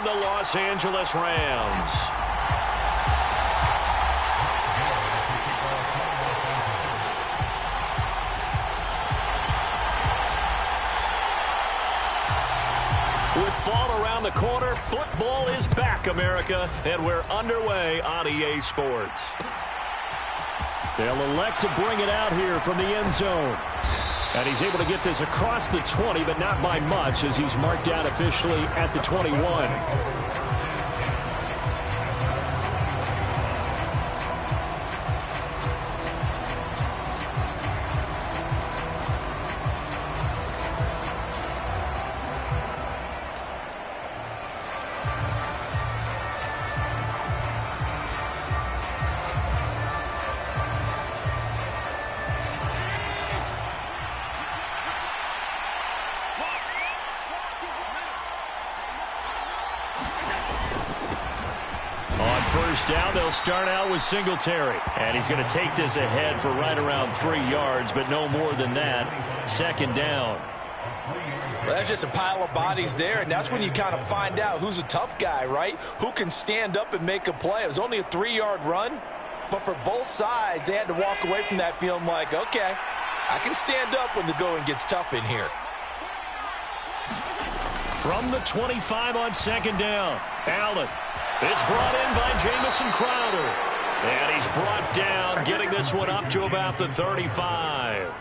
and the Los Angeles Rams. With fall around the corner, football is back, America, and we're underway on EA Sports. They'll elect to bring it out here from the end zone. And he's able to get this across the 20, but not by much, as he's marked down officially at the 21. First down, they'll start out with Singletary. And he's going to take this ahead for right around 3 yards, but no more than that. Second down. Well, that's just a pile of bodies there, and that's when you kind of find out who's a tough guy, right? Who can stand up and make a play. It was only a 3-yard run, but for both sides, they had to walk away from that feeling like, okay, I can stand up when the going gets tough in here. From the 25 on second down, Allen. It's brought in by Jamison Crowder. And he's brought down, getting this one up to about the 35.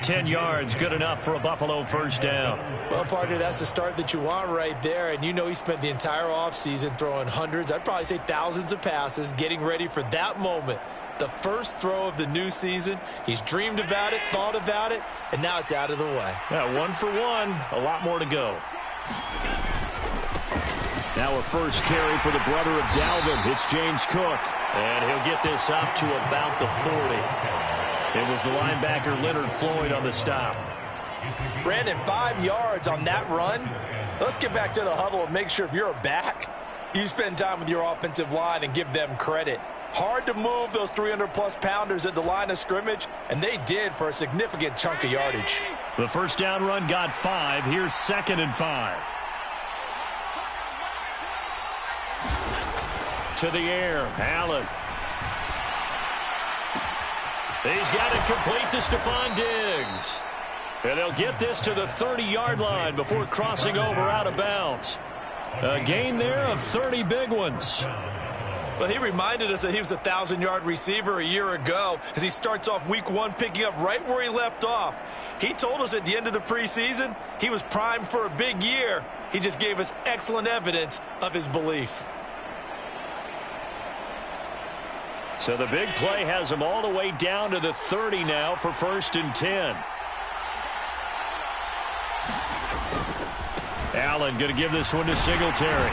10 yards, good enough for a Buffalo first down. Well, partner, that's the start that you want right there. And you know he spent the entire offseason throwing hundreds, I'd probably say thousands of passes, getting ready for that moment. The first throw of the new season. He's dreamed about it, thought about it, and now it's out of the way. Yeah, 1 for 1, a lot more to go. Now a first carry for the brother of Dalvin. It's James Cook. And he'll get this up to about the 40. It was the linebacker Leonard Floyd on the stop. Brandon, 5 yards on that run. Let's get back to the huddle and make sure if you're a back, you spend time with your offensive line and give them credit. Hard to move those 300-plus pounders at the line of scrimmage, and they did for a significant chunk of yardage. The first down run got 5. Here's 2nd and 5. To the air, Allen. He's got it complete to Stephon Diggs. And they'll get this to the 30-yard line before crossing over out of bounds. A gain there of 30 big ones. Well, he reminded us that he was a 1,000-yard receiver a year ago as he starts off week 1 picking up right where he left off. He told us at the end of the preseason he was primed for a big year. He just gave us excellent evidence of his belief. So the big play has him all the way down to the 30 now for 1st and 10. Allen going to give this one to Singletary.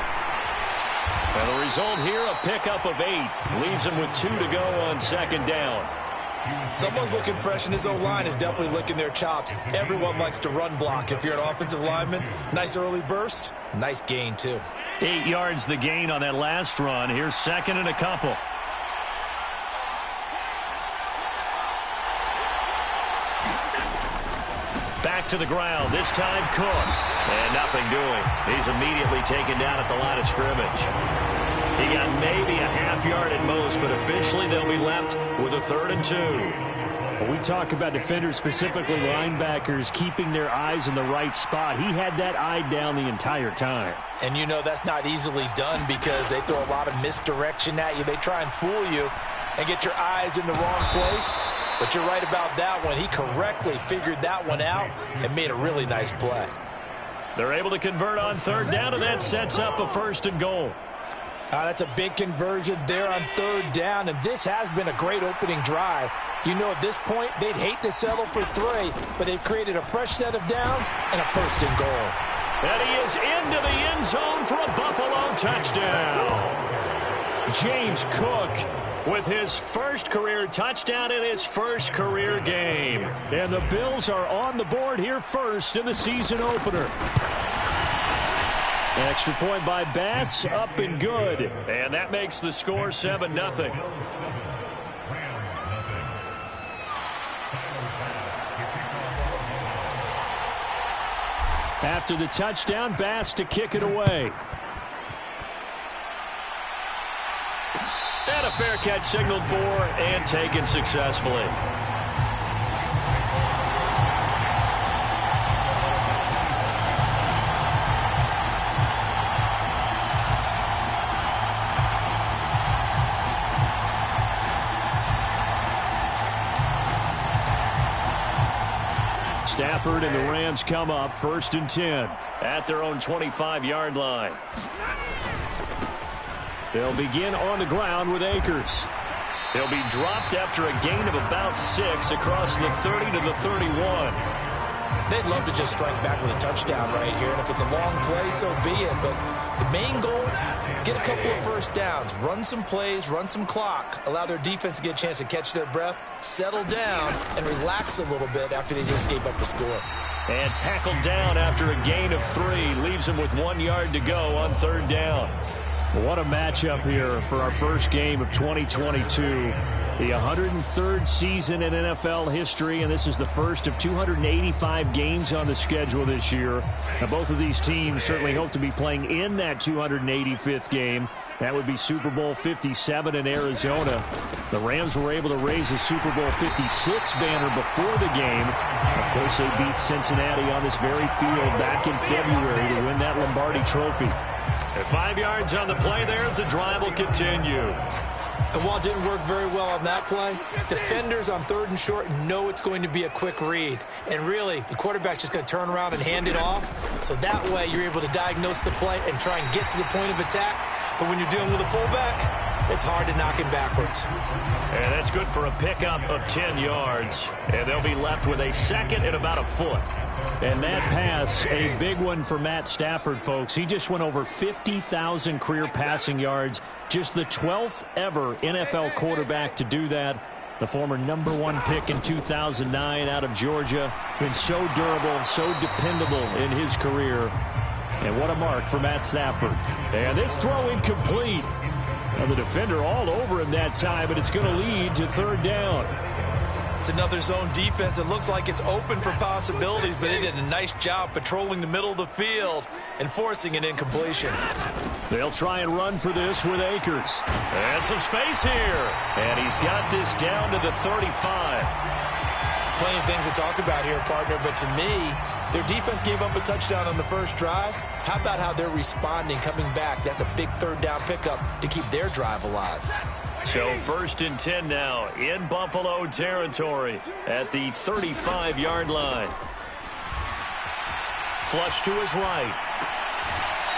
And the result here, a pickup of 8. Leaves him with 2 to go on 2nd down. Someone's looking fresh, and his O-line is definitely licking their chops. Everyone likes to run block. If you're an offensive lineman, nice early burst, nice gain too. 8 yards the gain on that last run. Here's 2nd and a couple. Back to the ground, this time Cook. And nothing doing. He's immediately taken down at the line of scrimmage. He got maybe a half yard at most, but officially they'll be left with a 3rd and 2. When we talk about defenders, specifically linebackers, keeping their eyes in the right spot. He had that eye down the entire time. And you know that's not easily done because they throw a lot of misdirection at you. They try and fool you and get your eyes in the wrong place. But you're right about that one. He correctly figured that one out and made a really nice play. They're able to convert on 3rd down, and that sets up a 1st and goal. That's a big conversion there on 3rd down, and this has been a great opening drive. You know, at this point, they'd hate to settle for 3, but they've created a fresh set of downs and a 1st and goal. And he is into the end zone for a Buffalo touchdown. James Cook with his first career touchdown in his first career game. And the Bills are on the board here first in the season opener. Extra point by Bass, up and good. And that makes the score 7-0. After the touchdown, Bass to kick it away. And a fair catch signaled for and taken successfully. Stafford and the Rams come up 1st and 10 at their own 25-yard line. They'll begin on the ground with Akers. He'll be dropped after a gain of about 6 across the 30 to the 31. They'd love to just strike back with a touchdown right here, and if it's a long play, so be it. But the main goal, get a couple of first downs, run some plays, run some clock, allow their defense to get a chance to catch their breath, settle down, and relax a little bit after they just gave up the score. And tackled down after a gain of 3, leaves him with 1 yard to go on 3rd down. What a matchup here for our first game of 2022. The 103rd season in NFL history, and this is the first of 285 games on the schedule this year. Now, both of these teams certainly hope to be playing in that 285th game. That would be Super Bowl 57 in Arizona. The Rams were able to raise a Super Bowl 56 banner before the game. Of course, they beat Cincinnati on this very field back in February to win that Lombardi Trophy. And 5 yards on the play there as the drive will continue. And while it didn't work very well on that play, defenders on 3rd and short know it's going to be a quick read. And really, the quarterback's just going to turn around and hand it off. So that way, you're able to diagnose the play and try and get to the point of attack. But when you're dealing with a fullback, it's hard to knock him backwards. And that's good for a pickup of 10 yards. And they'll be left with a 2nd and about a foot. And that pass, a big one for Matt Stafford, folks. He just went over 50,000 career passing yards. Just the 12th ever NFL quarterback to do that. The former #1 pick in 2009 out of Georgia. Been so durable, so dependable in his career. And what a mark for Matt Stafford. And this throw incomplete. Now the defender all over him that time, but it's going to lead to 3rd down. It's another zone defense. It looks like it's open for possibilities, but they did a nice job patrolling the middle of the field and forcing an incompletion. They'll try and run for this with Akers. And some space here. And he's got this down to the 35. Plenty of things to talk about here, partner, but to me, their defense gave up a touchdown on the first drive. How about how they're responding, coming back? That's a big 3rd down pickup to keep their drive alive. So 1st and 10 now in Buffalo territory at the 35-yard line. Flush to his right.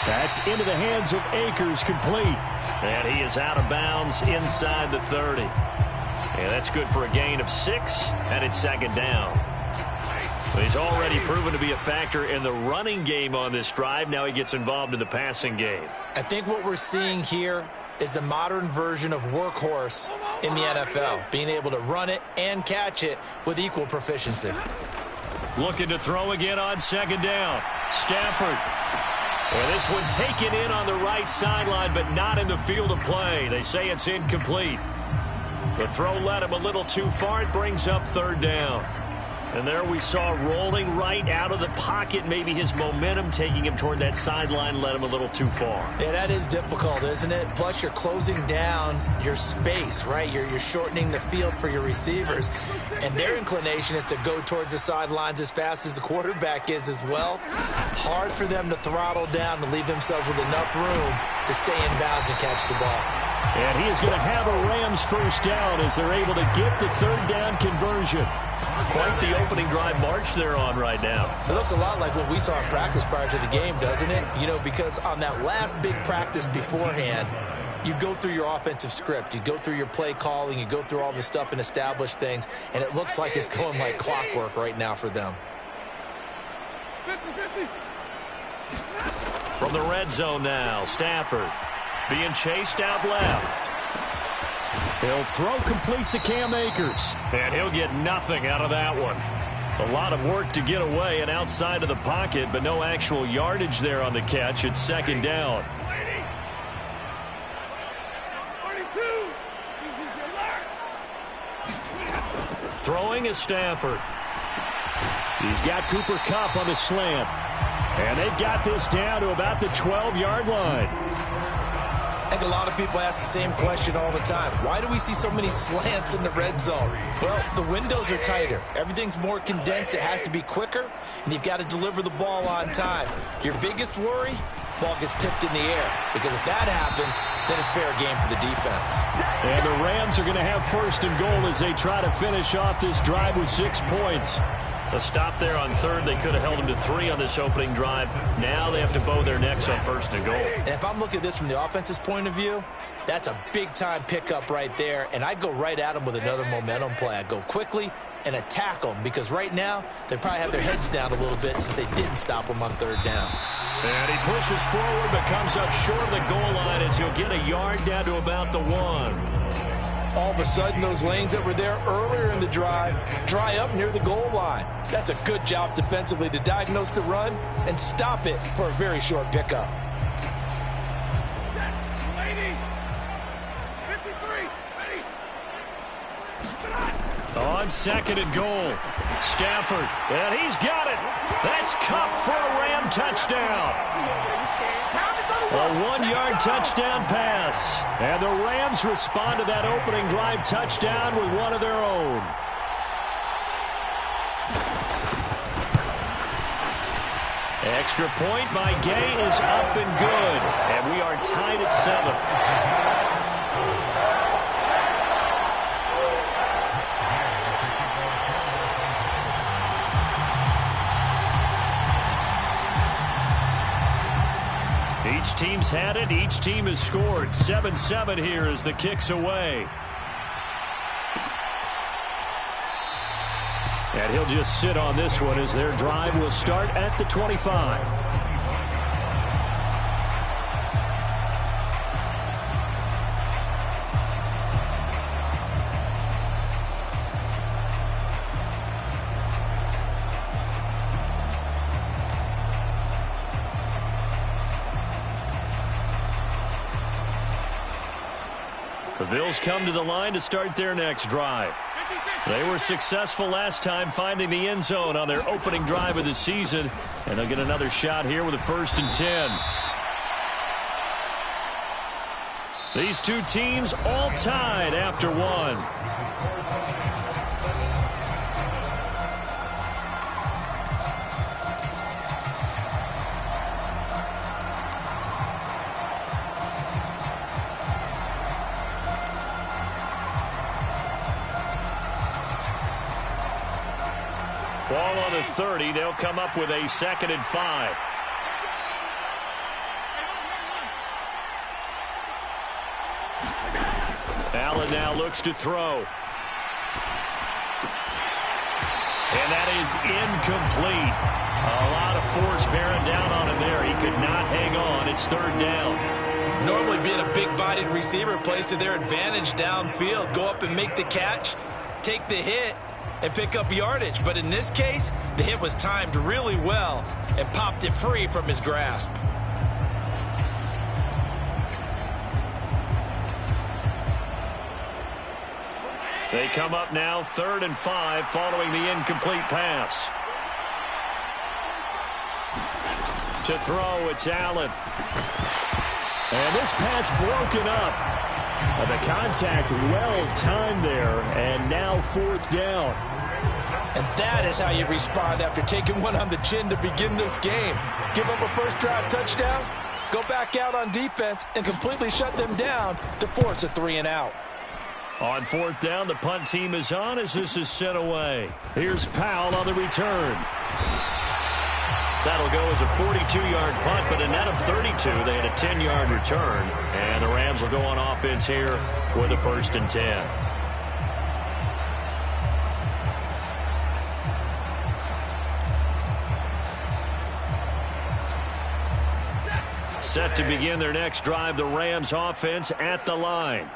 That's into the hands of Akers, complete. And he is out of bounds inside the 30. And that's good for a gain of 6, and it's 2nd down. He's already proven to be a factor in the running game on this drive. Now he gets involved in the passing game. I think what we're seeing here is the modern version of workhorse in the NFL, being able to run it and catch it with equal proficiency. Looking to throw again on 2nd down. Stafford. Well, this one taken in on the right sideline, but not in the field of play. They say it's incomplete. The throw led him a little too far. It brings up 3rd down. And there we saw rolling right out of the pocket. Maybe his momentum taking him toward that sideline led him a little too far. Yeah, that is difficult, isn't it? Plus, you're closing down your space, right? You're shortening the field for your receivers. And their inclination is to go towards the sidelines as fast as the quarterback is as well. Hard for them to throttle down to leave themselves with enough room to stay in bounds and catch the ball. And he is going to have a Rams 1st down as they're able to get the 3rd down conversion. Quite the opening drive march they're on right now. It looks a lot like what we saw in practice prior to the game, doesn't it? You know, because on that last big practice beforehand, you go through your offensive script. You go through your play calling. You go through all the stuff and establish things. And it looks like it's going like clockwork right now for them. From the red zone now, Stafford being chased out left. He'll throw complete to Cam Akers. And he'll get nothing out of that one. A lot of work to get away and outside of the pocket, but no actual yardage there on the catch. It's 2nd down. Throwing is Stafford. He's got Cooper Kupp on the slant. And they've got this down to about the 12-yard line. I think a lot of people ask the same question all the time. Why do we see so many slants in the red zone? Well, the windows are tighter. Everything's more condensed. It has to be quicker, and you've got to deliver the ball on time. Your biggest worry? Ball gets tipped in the air, because if that happens, then it's fair game for the defense. And the Rams are going to have first and goal as they try to finish off this drive with 6 points. A stop there on third. They could have held them to 3 on this opening drive. Now they have to bow their necks on first and goal. And if I'm looking at this from the offense's point of view, that's a big-time pickup right there, and I go right at them with another momentum play. I go quickly and attack them, because right now they probably have their heads down a little bit since they didn't stop them on third down. And he pushes forward but comes up short of the goal line as he'll get a yard down to about the 1. All of a sudden, those lanes that were there earlier in the drive dry up near the goal line. That's a good job defensively to diagnose the run and stop it for a very short pickup. On second and goal, Stafford, and he's got it. That's Kupp for a Ram touchdown. A 1-yard touchdown pass. And the Rams respond to that opening drive touchdown with one of their own. Extra point by Gay is up and good. And we are tied at 7. Each team's had it. Each team has scored. 7-7 here as the kick's away. And he'll just sit on this one as their drive will start at the 25. The Bills come to the line to start their next drive. They were successful last time finding the end zone on their opening drive of the season, and they'll get another shot here with a 1st and 10. These two teams all tied after 1. Ball on the 30. They'll come up with a 2nd and 5. Allen now looks to throw. And that is incomplete. A lot of force bearing down on him there. He could not hang on. It's 3rd down. Normally being a big-bodied receiver plays to their advantage downfield. Go up and make the catch, take the hit, and pick up yardage. But in this case, the hit was timed really well and popped it free from his grasp. They come up now 3rd and 5 following the incomplete pass. To throw, it's Allen. And this pass broken up. The contact well timed there, and now 4th down. And that is how you respond after taking one on the chin to begin this game. Give up a first drive touchdown, go back out on defense, and completely shut them down to force a 3 and out. On 4th down, the punt team is on as this is sent away. Here's Powell on the return. That'll go as a 42-yard punt, but a net of 32. They had a 10-yard return, and the Rams will go on offense here with a 1st and 10. Set to begin their next drive, the Rams offense at the line.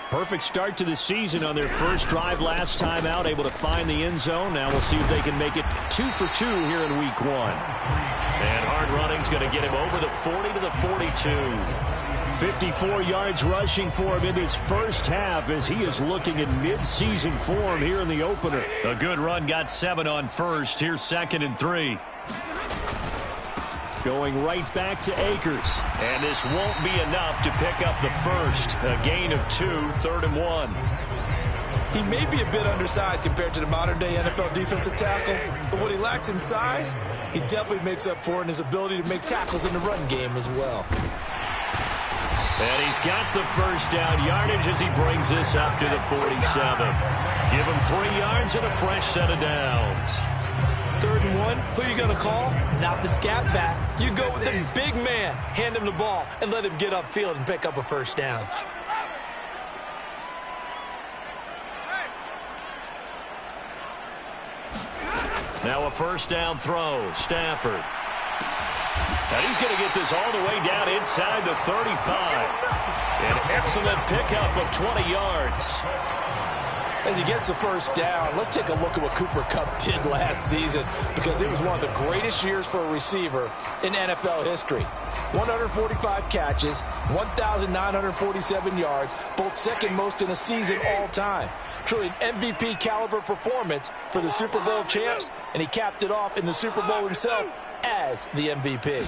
Perfect start to the season on their first drive last time out, able to find the end zone. Now we'll see if they can make it 2 for 2 here in week 1. And hard running's going to get him over the 40 to the 42. 54 yards rushing for him in his first half as he is looking in mid-season form here in the opener. A good run got 7 on first. Here's 2nd and 3. Going right back to Akers. And this won't be enough to pick up the first. A gain of 2, 3rd and 1. He may be a bit undersized compared to the modern-day NFL defensive tackle, but what he lacks in size, he definitely makes up for in his ability to make tackles in the run game as well. And he's got the first down yardage as he brings this up to the 47. Give him 3 yards and a fresh set of downs. 3rd and 1, who are you going to call? Not the scat back. You go with the big man. Hand him the ball and let him get upfield and pick up a first down. Now a first down throw. Stafford. And he's going to get this all the way down inside the 35. An excellent pickup of 20 yards. As he gets the first down, let's take a look at what Cooper Kupp did last season, because it was one of the greatest years for a receiver in NFL history. 145 catches, 1,947 yards, both second most in a season all time. Truly an MVP caliber performance for the Super Bowl champs, and he capped it off in the Super Bowl himself as the MVP.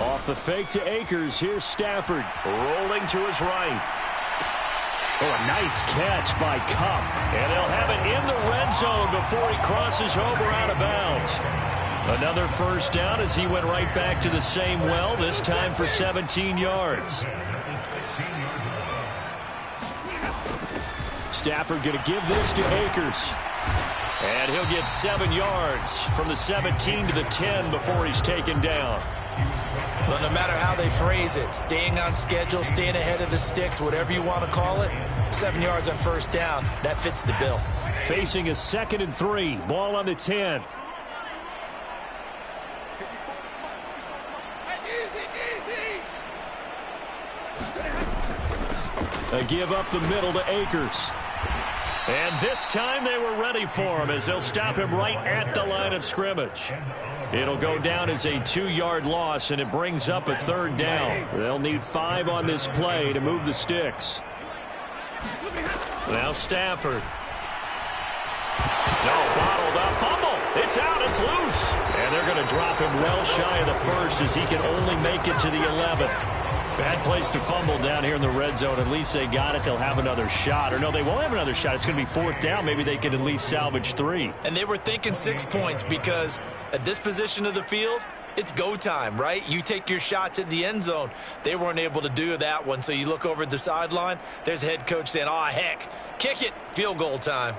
Off the fake to Akers, here's Stafford. Rolling to his right. Oh, a nice catch by Kupp. And they'll have it in the red zone before he crosses over out of bounds. Another first down as he went right back to the same well, this time for 17 yards. Stafford going to give this to Akers. And he'll get 7 yards from the 17 to the 10 before he's taken down. But no matter how they phrase it, staying on schedule, staying ahead of the sticks, whatever you want to call it, 7 yards on first down, that fits the bill. Facing a 2nd and 3, ball on the 10. A give up the middle to Akers. And this time they were ready for him as they'll stop him right at the line of scrimmage. It'll go down as a 2-yard loss, and it brings up a 3rd down. They'll need 5 on this play to move the sticks. Now Stafford. No, bottled up. Fumble. It's out. It's loose. And they're going to drop him well shy of the first as he can only make it to the 11. Bad place to fumble down here in the red zone. At least they got it. They'll have another shot. Or no, they won't have another shot. It's going to be 4th down. Maybe they could at least salvage 3. And they were thinking 6 points because at this position of the field, it's go time, right? You take your shots at the end zone. They weren't able to do that one. So you look over at the sideline. There's the head coach saying, oh, heck, kick it. Field goal time.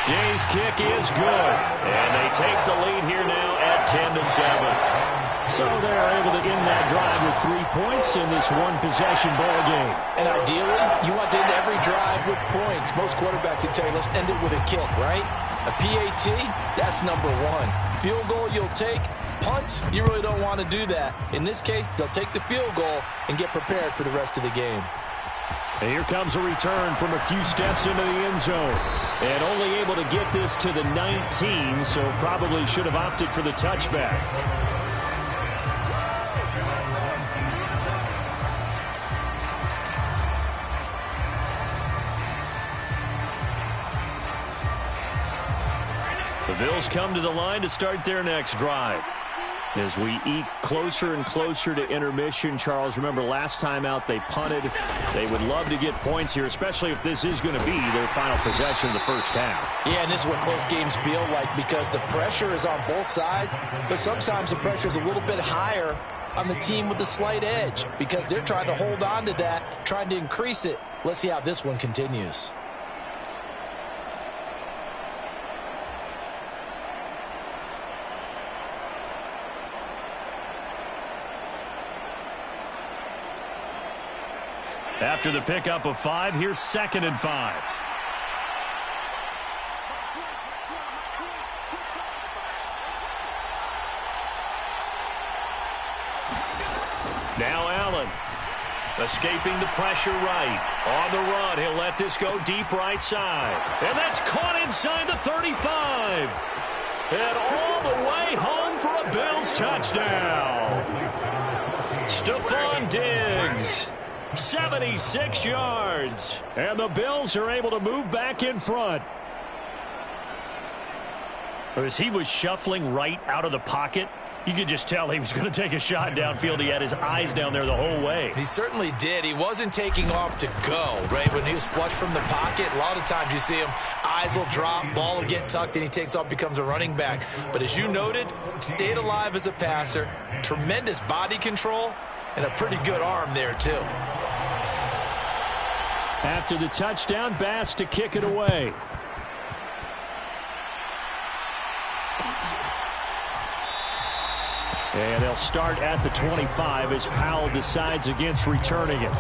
Gay's kick is good. And they take the lead here now at 10-7. So they're able to end that drive with 3 points in this one-possession ball game. And ideally, you want to end every drive with points. Most quarterbacks would tell you, let's end it with a kick, right? A PAT, that's number 1. Field goal you'll take. Punts, you really don't want to do that. In this case, they'll take the field goal and get prepared for the rest of the game. And here comes a return from a few steps into the end zone. And only able to get this to the 19, so probably should have opted for the touchback. The Bills come to the line to start their next drive. As we eat closer and closer to intermission, Charles, remember last time out they punted. They would love to get points here, especially if this is going to be their final possession of the first half. Yeah, and this is what close games feel like because the pressure is on both sides, but sometimes the pressure is a little bit higher on the team with the slight edge because they're trying to hold on to that, trying to increase it. Let's see how this one continues. After the pickup of 5, here's 2nd and 5. Now Allen, escaping the pressure right. On the run, he'll let this go deep right side. And that's caught inside the 35. And all the way home for a Bills touchdown. Stephon Diggs 76 yards. And the Bills are able to move back in front. As he was shuffling right out of the pocket, you could just tell he was going to take a shot downfield. He had his eyes down there the whole way. He certainly did. He wasn't taking off to go, right? When he was flush from the pocket, a lot of times you see him, eyes will drop, ball will get tucked, and he takes off, becomes a running back. But as you noted, stayed alive as a passer, tremendous body control, and a pretty good arm there, too. After the touchdown, Bass to kick it away. And they'll start at the 25 as Powell decides against returning it.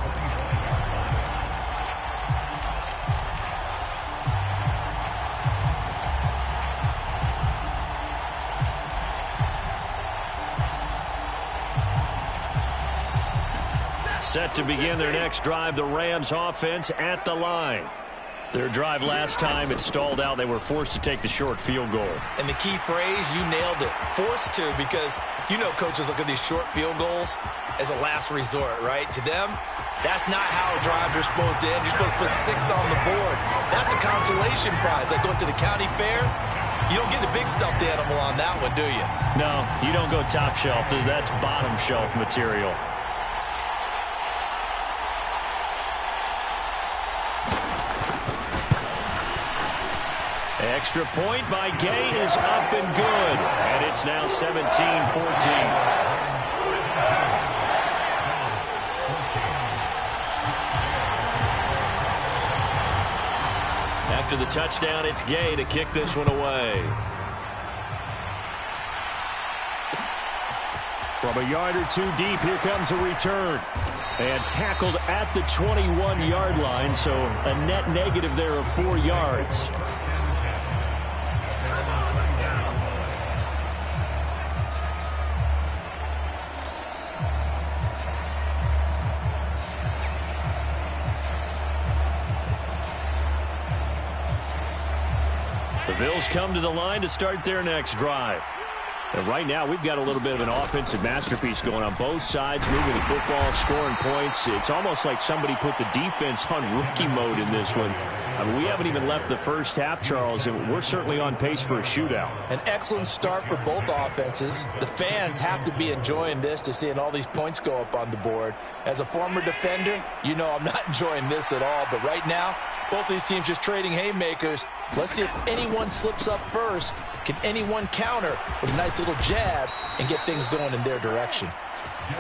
Set to begin their next drive, the Rams offense at the line. Their drive last time, it stalled out. They were forced to take the short field goal. And the key phrase, you nailed it, forced to, because you know coaches look at these short field goals as a last resort, right? To them, that's not how drives are supposed to end. You're supposed to put 6 on the board. That's a consolation prize. Like going to the county fair, you don't get the big stuffed animal on that one, do you? No, you don't go top shelf. That's bottom shelf material. Extra point by Gay is up and good. And it's now 17-14. After the touchdown, it's Gay to kick this one away. From a yard or two deep, here comes a return. And tackled at the 21-yard line, so a net negative there of 4 yards. The Bills come to the line to start their next drive. And right now, we've got a little bit of an offensive masterpiece going on both sides, moving the football, scoring points. It's almost like somebody put the defense on rookie mode in this one. I mean, we haven't even left the first half, Charles, and we're certainly on pace for a shootout. An excellent start for both offenses. The fans have to be enjoying this to seeing all these points go up on the board. As a former defender, you know I'm not enjoying this at all. But right now, both these teams just trading haymakers. Let's see if anyone slips up first. Can anyone counter with a nice little jab and get things going in their direction?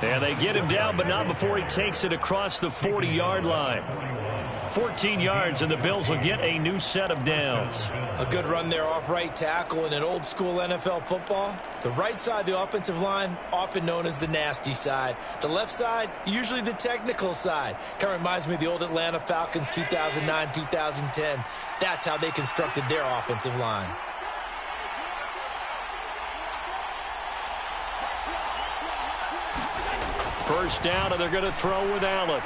And they get him down, but not before he takes it across the 40-yard line. 14 yards, and the Bills will get a new set of downs. A good run there off right tackle in an old-school NFL football. The right side of the offensive line, often known as the nasty side. The left side, usually the technical side. Kind of reminds me of the old Atlanta Falcons 2009, 2010. That's how they constructed their offensive line. First down, and they're going to throw with Allen.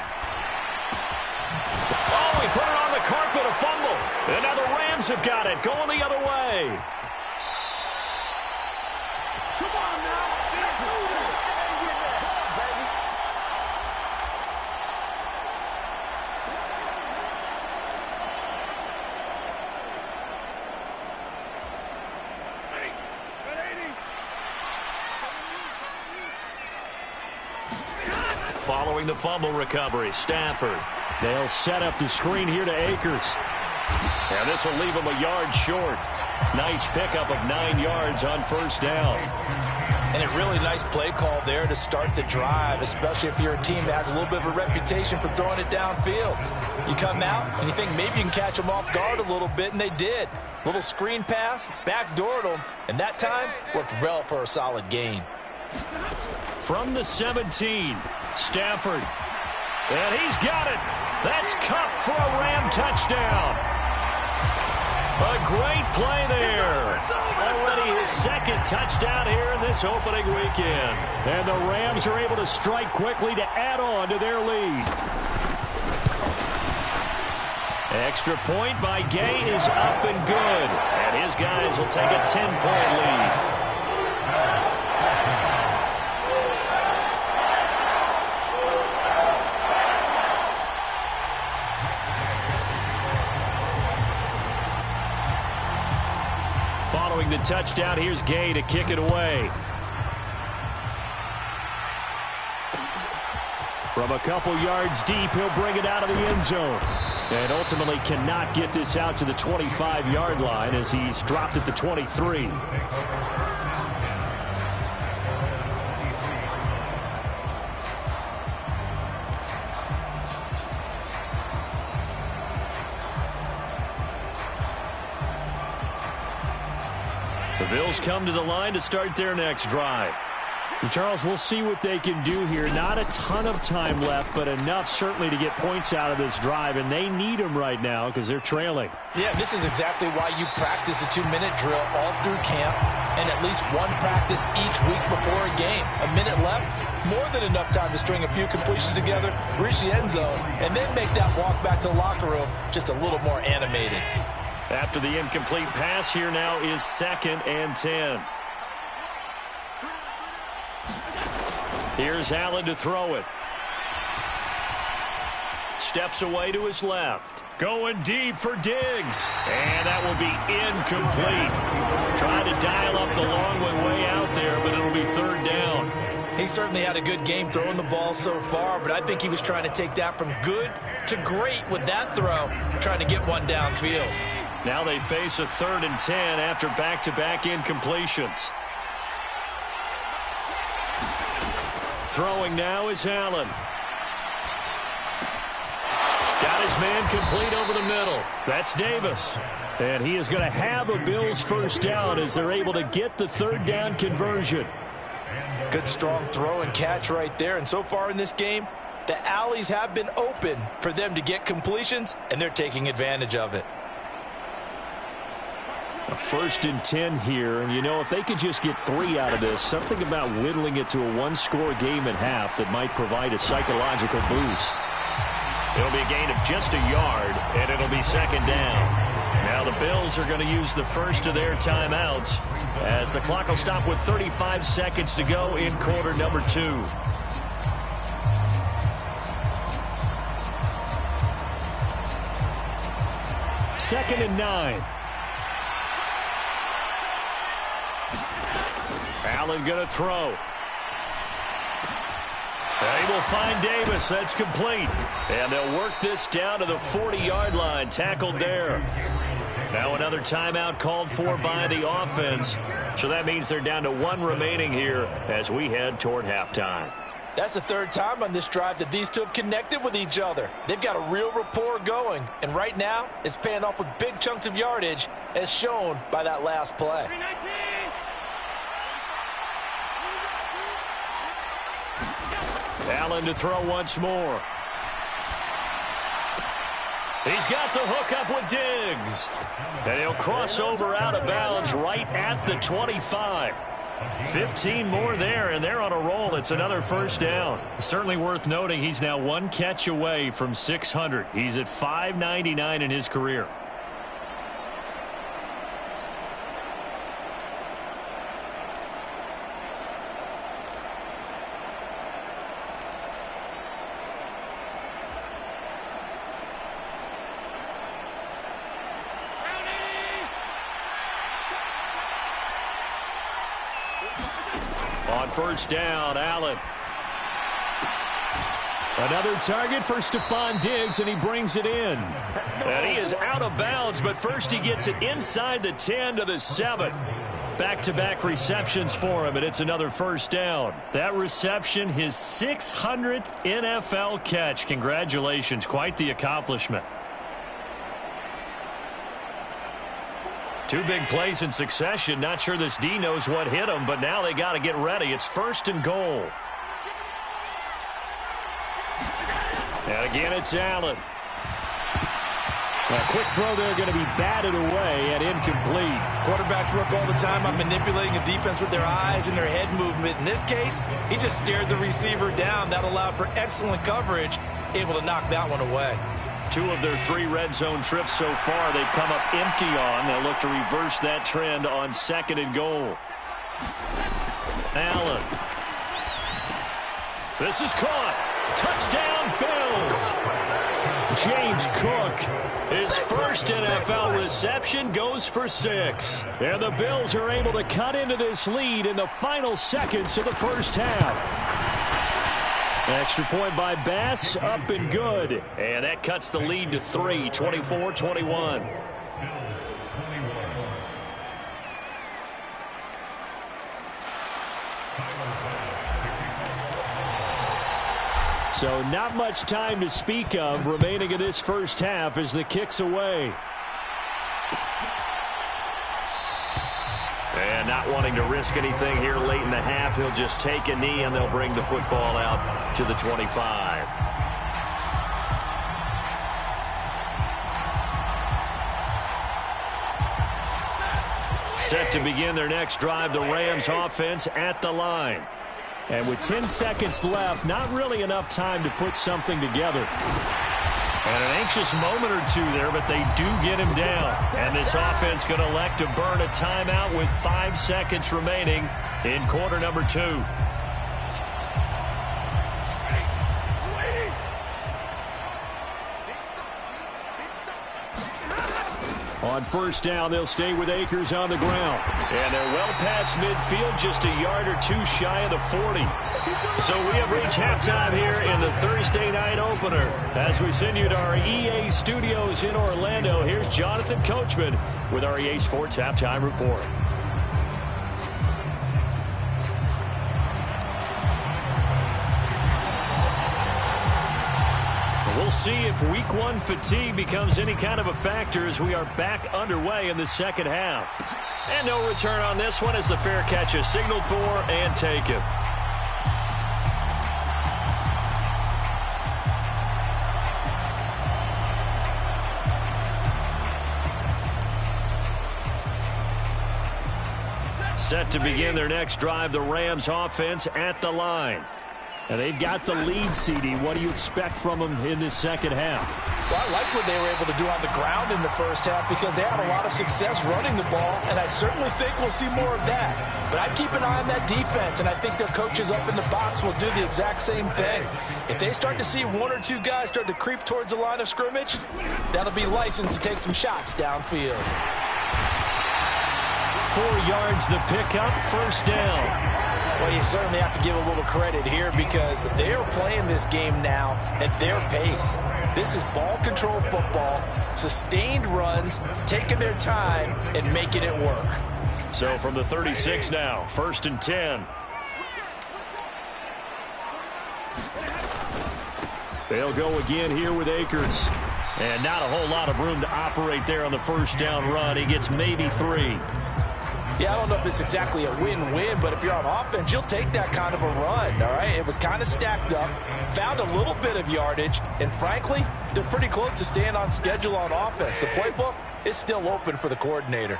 Oh, he put it on the carpet, a fumble. And now the Rams have got it, going the other way. Come on now. Following the fumble recovery, Stafford. They'll set up the screen here to Akers. And this will leave him a yard short. Nice pickup of 9 yards on first down. And a really nice play call there to start the drive, especially if you're a team that has a little bit of a reputation for throwing it downfield. You come out and you think maybe you can catch them off guard a little bit, and they did. Little screen pass, backdoored them, and that time worked well for a solid gain. From the 17, Stafford. And he's got it. That's Cup for a Ram touchdown. A great play there. Already his second touchdown here in this opening weekend. And the Rams are able to strike quickly to add on to their lead. Extra point by Gay is up and good. And his guys will take a 10-point lead. Following the touchdown, here's Gay to kick it away. From a couple yards deep, he'll bring it out of the end zone. And ultimately cannot get this out to the 25-yard line as he's dropped at the 23. The Bills come to the line to start their next drive. And Charles, we'll see what they can do here. Not a ton of time left, but enough certainly to get points out of this drive, and they need them right now because they're trailing. Yeah, this is exactly why you practice a 2-minute drill all through camp and at least one practice each week before a game. A minute left, more than enough time to string a few completions together, reach the end zone, and then make that walk back to the locker room just a little more animated. After the incomplete pass, here now is 2nd and 10. Here's Allen to throw it. Steps away to his left. Going deep for Diggs. And that will be incomplete. Trying to dial up the long way out there, but it'll be 3rd down. He certainly had a good game throwing the ball so far, but I think he was trying to take that from good to great with that throw, trying to get one downfield. Now they face a 3rd and 10 after back-to-back incompletions. Throwing now is Allen. Got his man complete over the middle. That's Davis. And he is going to have a Bills first down as they're able to get the 3rd down conversion. Good strong throw and catch right there. And so far in this game, the alleys have been open for them to get completions, and they're taking advantage of it. A 1st and 10 here, and you know, if they could just get 3 out of this, something about whittling it to a 1-score game at half that might provide a psychological boost. It'll be a gain of just a yard, and it'll be 2nd down. Now the Bills are going to use the first of their timeouts as the clock will stop with 35 seconds to go in quarter number 2. Second and 9. Allen going to throw. They will find Davis. That's complete. And they'll work this down to the 40-yard line. Tackled there. Now another timeout called for by the offense. So that means they're down to 1 remaining here as we head toward halftime. That's the 3rd time on this drive that these two have connected with each other. They've got a real rapport going. And right now, it's paying off with big chunks of yardage as shown by that last play. Allen to throw once more. He's got the hook up with Diggs. And he'll cross over out of bounds right at the 25. 15 more there, and they're on a roll. It's another 1st down. Certainly worth noting he's now 1 catch away from 600. He's at 599 in his career. On 1st down, Allen. Another target for Stephon Diggs, and he brings it in. And he is out of bounds, but first he gets it inside the 10 to the 7. Back-to-back receptions for him, and it's another 1st down. That reception, his 600th NFL catch. Congratulations, quite the accomplishment. 2 big plays in succession. Not sure this D knows what hit him, but now they got to get ready. It's 1st and goal. And again, it's Allen. A quick throw there going to be batted away and incomplete. Quarterbacks work all the time on manipulating a defense with their eyes and their head movement. In this case, he just stared the receiver down. That allowed for excellent coverage, able to knock that one away. 2 of their 3 red zone trips so far they've come up empty on. They'll look to reverse that trend on 2nd and goal. Allen. This is caught. Touchdown, Bills. James Cook, his first NFL reception, goes for 6. And the Bills are able to cut into this lead in the final seconds of the first half. Extra point by Bass, up and good. And that cuts the lead to 3, 24-21. So not much time to speak of remaining in this first half as the kick's away. And not wanting to risk anything here late in the half, he'll just take a knee and they'll bring the football out to the 25. Set to begin their next drive, the Rams offense at the line. And with 10 seconds left, not really enough time to put something together. And an anxious moment or two there, but they do get him down. And this offense going to elect to burn a timeout with 5 seconds remaining in quarter number 2. On first down, they'll stay with Akers on the ground. And they're well past midfield, just a yard or two shy of the 40. So we have reached halftime here in the Thursday night opener. As we send you to our EA studios in Orlando, here's Jonathan Coachman with our EA Sports Halftime Report. We'll see if week 1 fatigue becomes any kind of a factor as we are back underway in the second half. And no return on this one as the fair catch is signaled for and taken. Set to begin their next drive, the Rams offense at the line. And they've got the lead, CD. What do you expect from them in this second half? Well, I like what they were able to do on the ground in the first half because they had a lot of success running the ball, and I certainly think we'll see more of that. But I'd keep an eye on that defense, and I think their coaches up in the box will do the exact same thing. If they start to see 1 or 2 guys start to creep towards the line of scrimmage, that'll be licensed to take some shots downfield. 4 yards the pickup, first down. Well, you certainly have to give a little credit here because they are playing this game now at their pace. This is ball control football, sustained runs, taking their time and making it work. So from the 36 now, 1st and 10. They'll go again here with Akers. And not a whole lot of room to operate there on the first down run. He gets maybe 3. Yeah, I don't know if it's exactly a win-win, but if you're on offense, you'll take that kind of a run, all right? It was kind of stacked up, found a little bit of yardage, and frankly, they're pretty close to staying on schedule on offense. The playbook is still open for the coordinator.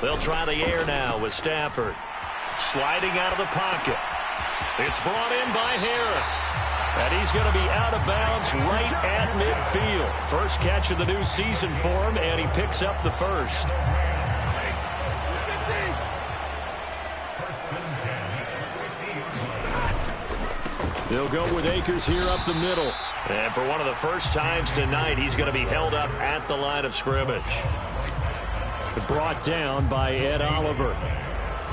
They'll try the air now with Stafford. Sliding out of the pocket. It's brought in by Harris. And he's going to be out of bounds right at midfield. First catch of the new season for him, and he picks up the first. They'll go with Akers here up the middle. And for one of the first times tonight, he's going to be held up at the line of scrimmage. Brought down by Ed Oliver.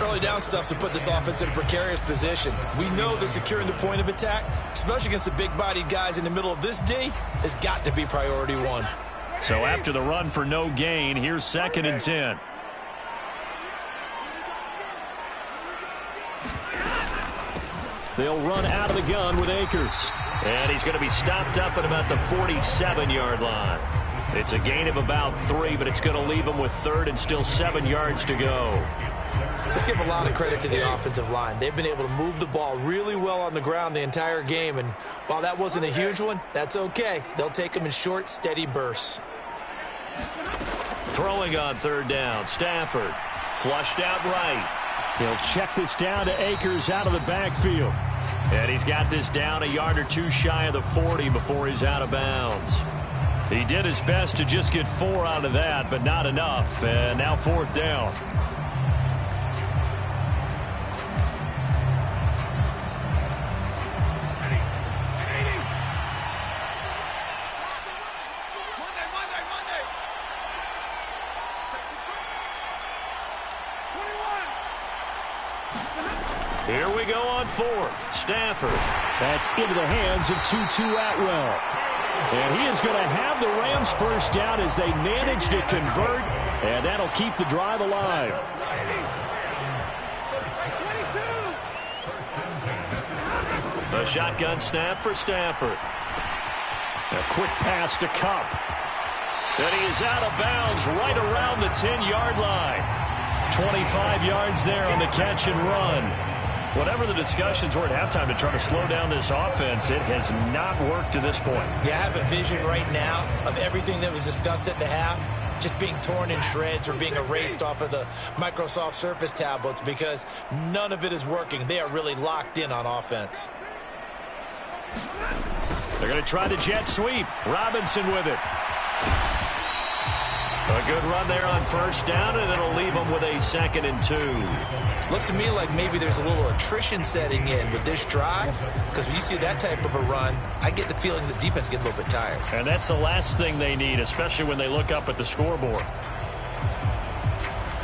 Early down stuff to put this offense in a precarious position. We know that securing the point of attack, especially against the big-bodied guys in the middle of this D, has got to be priority 1. So after the run for no gain, here's 2nd and 10. They'll run out of the gun with Akers. And he's going to be stopped up at about the 47-yard line. It's a gain of about 3, but it's going to leave him with 3rd and still 7 yards to go. Let's give a lot of credit to the offensive line. They've been able to move the ball really well on the ground the entire game, and while that wasn't a huge one, that's okay. They'll take them in short, steady bursts. Throwing on 3rd down, Stafford. Flushed out right. He'll check this down to Akers out of the backfield. And he's got this down a yard or 2 shy of the 40 before he's out of bounds. He did his best to just get 4 out of that, but not enough. And now 4th down. Here we go on fourth. Stafford. That's into the hands of Tutu Atwell. And he is going to have the Rams first down as they manage to convert, and that'll keep the drive alive. A shotgun snap for Stafford. A quick pass to Kupp. And he is out of bounds right around the 10-yard line. 25 yards there on the catch and run. Whatever the discussions were at halftime to try to slow down this offense, it has not worked to this point. Yeah, I have a vision right now of everything that was discussed at the half just being torn in shreds or being erased off of the Microsoft Surface tablets because none of it is working. They are really locked in on offense. They're going to try the jet sweep. Robinson with it. A good run there on first down, and it'll leave them with a 2nd and 2. Looks to me like maybe there's a little attrition setting in with this drive, because when you see that type of a run, I get the feeling the defense gets a little bit tired. And that's the last thing they need, especially when they look up at the scoreboard.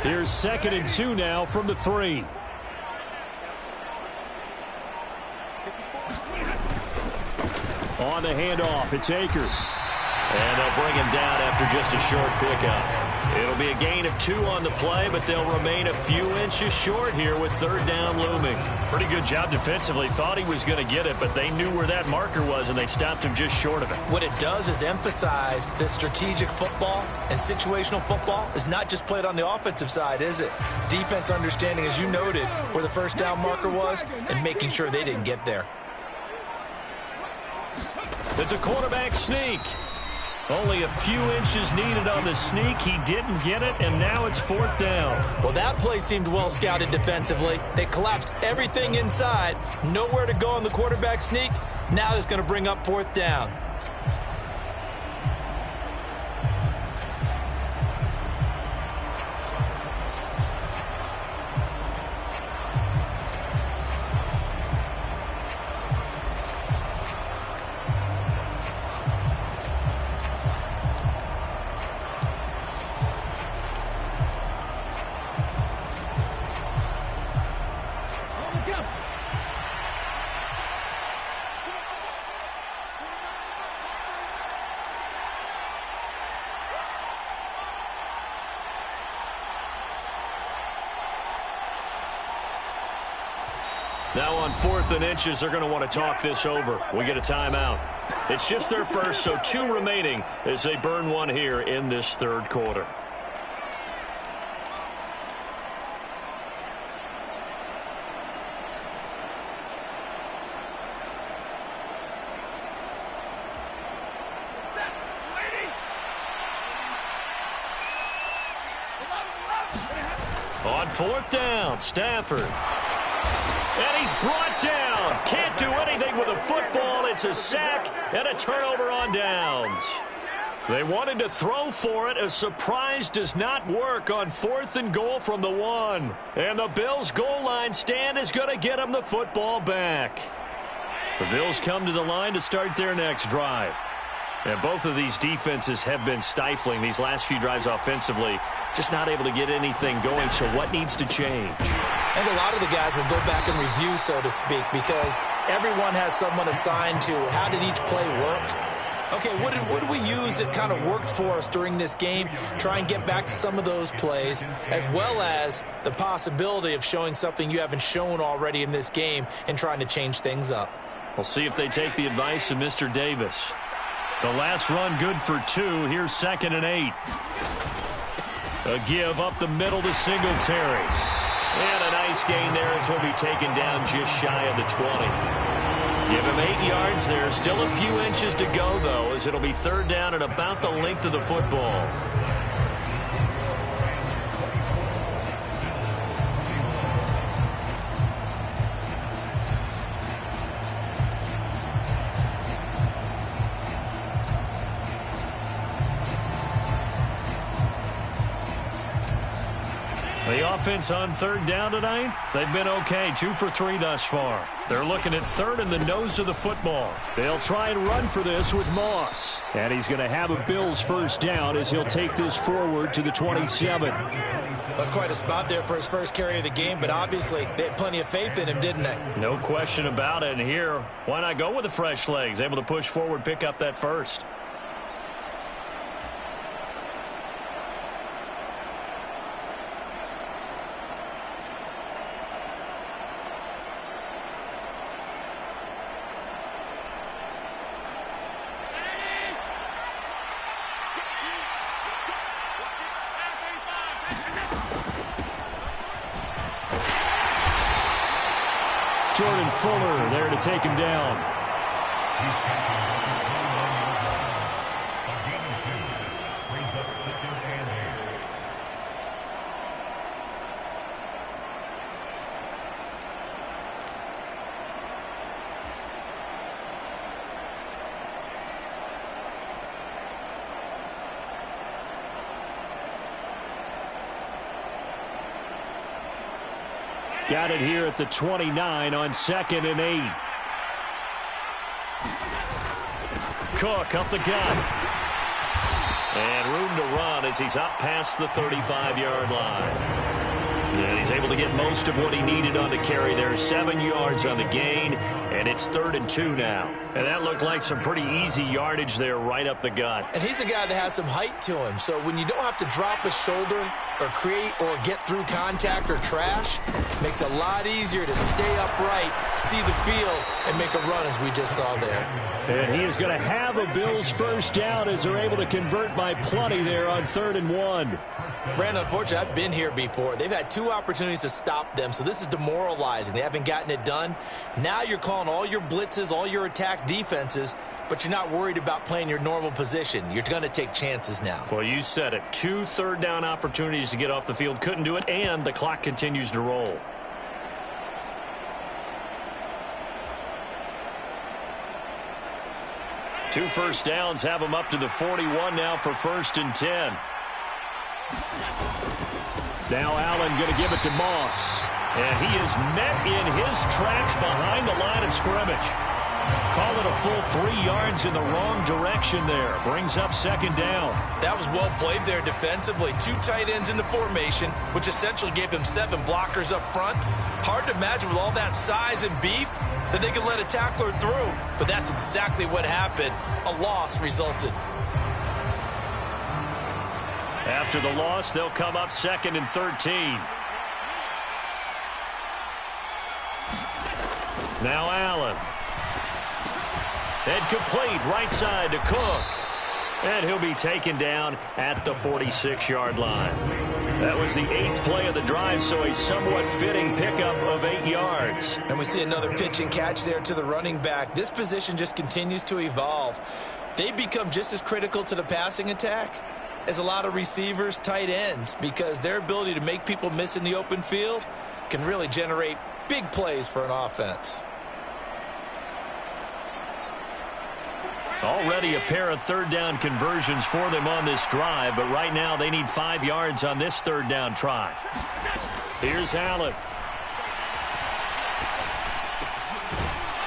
Here's 2nd and 2 now from the 3. On the handoff, it's Akers. And they'll bring him down after just a short pickup. It'll be a gain of 2 on the play, but they'll remain a few inches short here with 3rd down looming. Pretty good job defensively. Thought he was going to get it, but they knew where that marker was, and they stopped him just short of it. What it does is emphasize that strategic football and situational football is not just played on the offensive side, is it? Defense understanding, as you noted, where the 1st down marker was and making sure they didn't get there. It's a quarterback sneak. Only a few inches needed on the sneak. He didn't get it, and now it's 4th down. Well, that play seemed well scouted defensively. They collapsed everything inside. Nowhere to go on the quarterback sneak. Now it's going to bring up 4th down. Now on 4th and inches, they're going to want to talk this over. We get a timeout. It's just their first, so 2 remaining as they burn 1 here in this 3rd quarter. On 4th down, Stafford. And he's brought down. Can't do anything with the football. It's a sack and a turnover on downs. They wanted to throw for it. A surprise does not work on 4th and goal from the 1. And the Bills' goal line stand is going to get them the football back. The Bills come to the line to start their next drive. And both of these defenses have been stifling these last few drives offensively. Just not able to get anything going, so what needs to change? I think a lot of the guys will go back and review, so to speak, because everyone has someone assigned to how did each play work. Okay, what did we use that kind of worked for us during this game? Try and get back to some of those plays, as well as the possibility of showing something you haven't shown already in this game and trying to change things up. We'll see if they take the advice of Mr. Davis. The last run good for 2. Here's 2nd and 8. A give up the middle to Singletary. And a nice gain there as he'll be taken down just shy of the 20. Give him 8 yards there. Still a few inches to go, though, as it'll be 3rd down and about the length of the football. The offense on 3rd down tonight, they've been okay. 2 for 3 thus far. They're looking at third in the nose of the football. They'll try and run for this with Moss. And he's going to have a Bills first down as he'll take this forward to the 27. That's quite a spot there for his first carry of the game, but obviously they had plenty of faith in him, didn't they? No question about it. And here, why not go with the fresh legs? Able to push forward, pick up that first. Jordan Fuller there to take him down. Got it here at the 29 on 2nd and 8. Cook up the gut. And room to run as he's up past the 35-yard line. And he's able to get most of what he needed on the carry there. 7 yards on the gain, and it's 3rd and 2 now. And that looked like some pretty easy yardage there right up the gut. And he's a guy that has some height to him, so when you don't have to drop a shoulder or create or get through contact or trash, it makes it a lot easier to stay upright, see the field, and make a run as we just saw there. And he is going to have a Bills first down as they're able to convert by plenty there on 3rd and 1. Brandon, unfortunately, I've been here before. They've had 2 opportunities to stop them, so this is demoralizing. They haven't gotten it done. Now you're calling all your blitzes, all your attack defenses, but you're not worried about playing your normal position. You're going to take chances now. Well, you said it. 2 third down opportunities to get off the field. Couldn't do it, and the clock continues to roll. Two first downs have them up to the 41 now for 1st and 10. Now Allen going to give it to Moss. And he is met in his tracks behind the line of scrimmage. Call it a full 3 yards in the wrong direction there. Brings up 2nd down. That was well played there defensively. 2 tight ends in the formation, which essentially gave them 7 blockers up front. Hard to imagine with all that size and beef that they could let a tackler through. But that's exactly what happened. A loss resulted. After the loss, they'll come up 2nd and 13. Now Allen. And complete right side to Cook. And he'll be taken down at the 46-yard line. That was the 8th play of the drive, so a somewhat fitting pickup of 8 yards. And we see another pitch and catch there to the running back. This position just continues to evolve. They become just as critical to the passing attack as a lot of receivers, tight ends, because their ability to make people miss in the open field can really generate big plays for an offense. Already a pair of third down conversions for them on this drive, but right now they need 5 yards on this third down try. Here's Allen.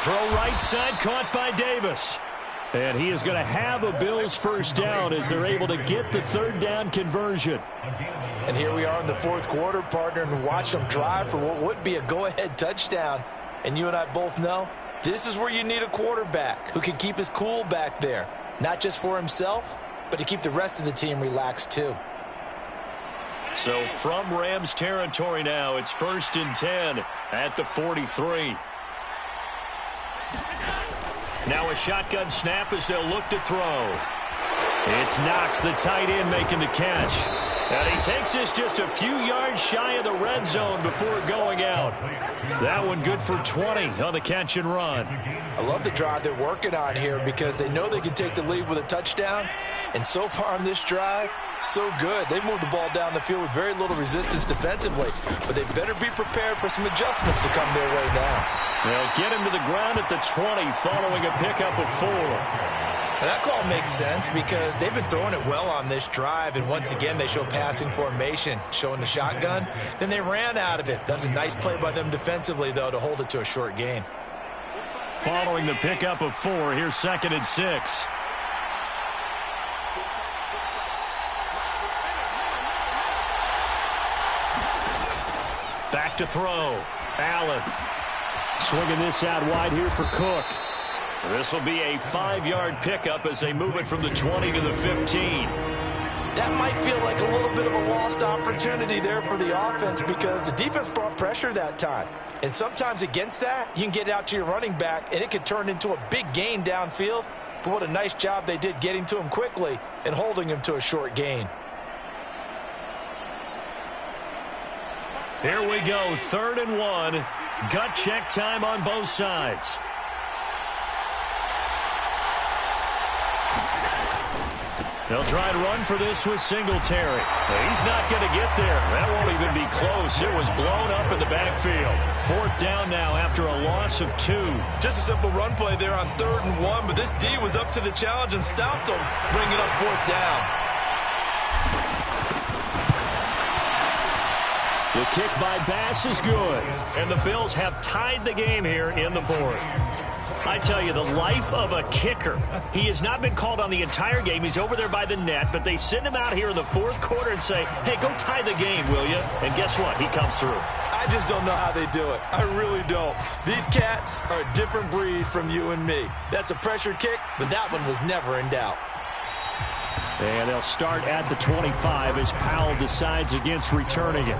Throw right side, caught by Davis. And he is going to have a Bills first down as they're able to get the third down conversion. And here we are in the 4th quarter, partner, and watch them drive for what would be a go-ahead touchdown. And you and I both know this is where you need a quarterback who can keep his cool back there, not just for himself, but to keep the rest of the team relaxed too. So from Rams territory now, it's 1st and 10 at the 43. Now a shotgun snap as they'll look to throw. It's Knox, the tight end, making the catch. And he takes this just a few yards shy of the red zone before going out. That one good for 20 on the catch and run. I love the drive they're working on here because they know they can take the lead with a touchdown. And so far on this drive, so good. They moved the ball down the field with very little resistance defensively. But they better be prepared for some adjustments to come their way now. They'll get him to the ground at the 20 following a pickup of 4. And that call makes sense because they've been throwing it well on this drive, and once again they show passing formation, showing the shotgun. Then they ran out of it. That's a nice play by them defensively, though, to hold it to a short gain. following the pickup of 4. Here's 2nd and 6. Back to throw. Allen. Swinging this out wide here for Cook. This will be a 5-yard pickup as they move it from the 20 to the 15. That might feel like a little bit of a lost opportunity there for the offense because the defense brought pressure that time. And sometimes against that, you can get out to your running back, and it could turn into a big gain downfield. But what a nice job they did getting to him quickly and holding him to a short gain. Here we go, 3rd and 1. Gut check time on both sides. They'll try and run for this with Singletary. He's not going to get there. That won't even be close. It was blown up in the backfield. 4th down now after a loss of 2. Just a simple run play there on 3rd and 1, but this D was up to the challenge and stopped them, bringing up 4th down. The kick by Bass is good. And the Bills have tied the game here in the 4th. I tell you, the life of a kicker. He has not been called on the entire game. He's over there by the net, but they send him out here in the 4th quarter and say, hey, go tie the game, will you? And guess what? He comes through. I just don't know how they do it. I really don't. These cats are a different breed from you and me. That's a pressure kick, but that one was never in doubt. And they'll start at the 25 as Powell decides against returning it.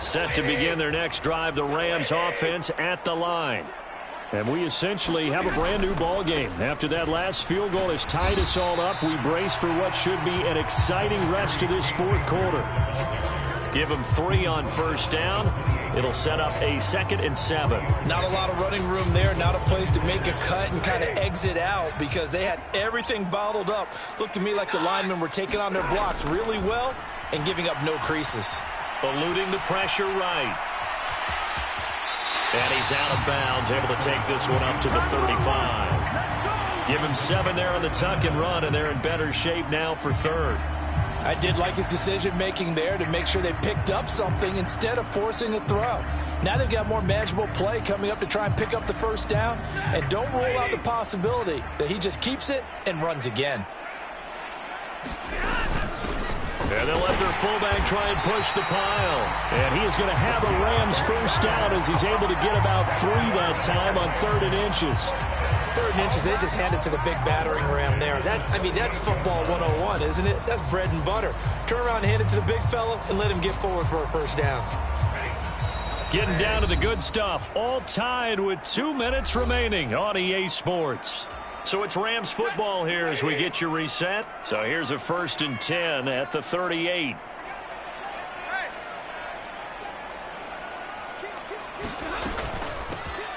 Set to begin their next drive, the Rams offense at the line. And we essentially have a brand new ball game. After that last field goal has tied us all up, we brace for what should be an exciting rest of this 4th quarter. Give them 3 on 1st down. It'll set up a 2nd and 7. Not a lot of running room there, not a place to make a cut and kind of exit out because they had everything bottled up. Looked to me like the linemen were taking on their blocks really well and giving up no creases. Eluding the pressure right. And he's out of bounds, able to take this one up to the 35. Give him 7 there on the tuck and run, and they're in better shape now for 3rd. I did like his decision-making there to make sure they picked up something instead of forcing a throw. Now they've got more manageable play coming up to try and pick up the 1st down, and don't rule out the possibility that he just keeps it and runs again. And they'll let their fullback try and push the pile. And he is going to have a Rams 1st down as he's able to get about 3 that time on 3rd and inches. 3rd and inches, they just hand it to the big battering ram there. That's football 101, isn't it? That's bread and butter. Turn around and hand it to the big fella and let him get forward for a 1st down. Getting down to the good stuff. All tied with 2 minutes remaining on EA Sports. So it's Rams football here as we get you reset. So here's a 1st and 10 at the 38.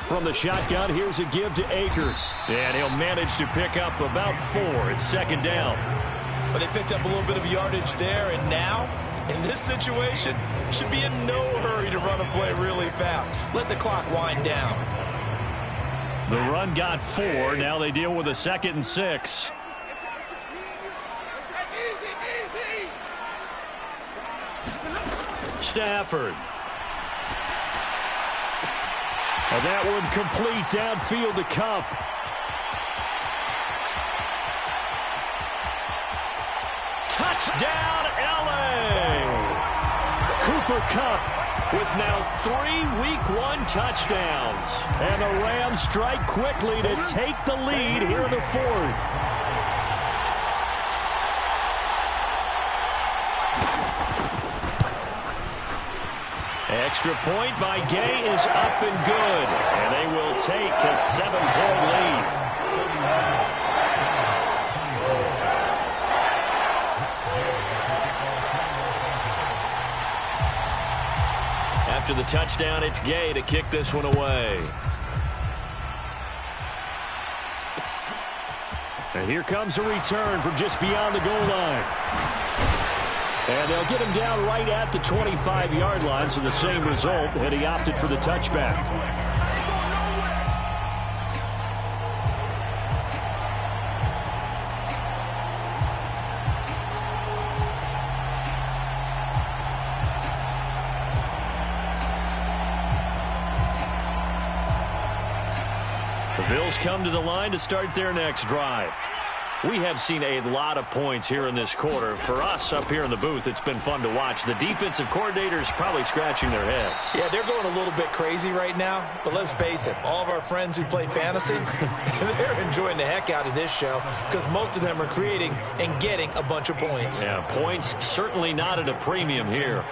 From the shotgun, here's a give to Akers. And he'll manage to pick up about 4. It's 2nd down. But they picked up a little bit of yardage there, and now, in this situation, should be in no hurry to run a play really fast. Let the clock wind down. The run got 4. Now they deal with a 2nd and 6. Stafford. And that one complete downfield to Cup. Touchdown, L.A. Cooper Kupp with now 3 Week 1 touchdowns. And the Rams strike quickly to take the lead here in the 4th. Extra point by Gay is up and good. And they will take a 7-point lead. After the touchdown, it's Gay to kick this one away. And here comes a return from just beyond the goal line. And they'll get him down right at the 25-yard line, so the same result, and he opted for the touchback. The Bills come to the line to start their next drive. We have seen a lot of points here in this quarter. For us up here in the booth, it's been fun to watch. The defensive coordinators probably scratching their heads. Yeah, they're going a little bit crazy right now. But let's face it, all of our friends who play fantasy, they're enjoying the heck out of this show because most of them are creating and getting a bunch of points. Yeah, points certainly not at a premium here.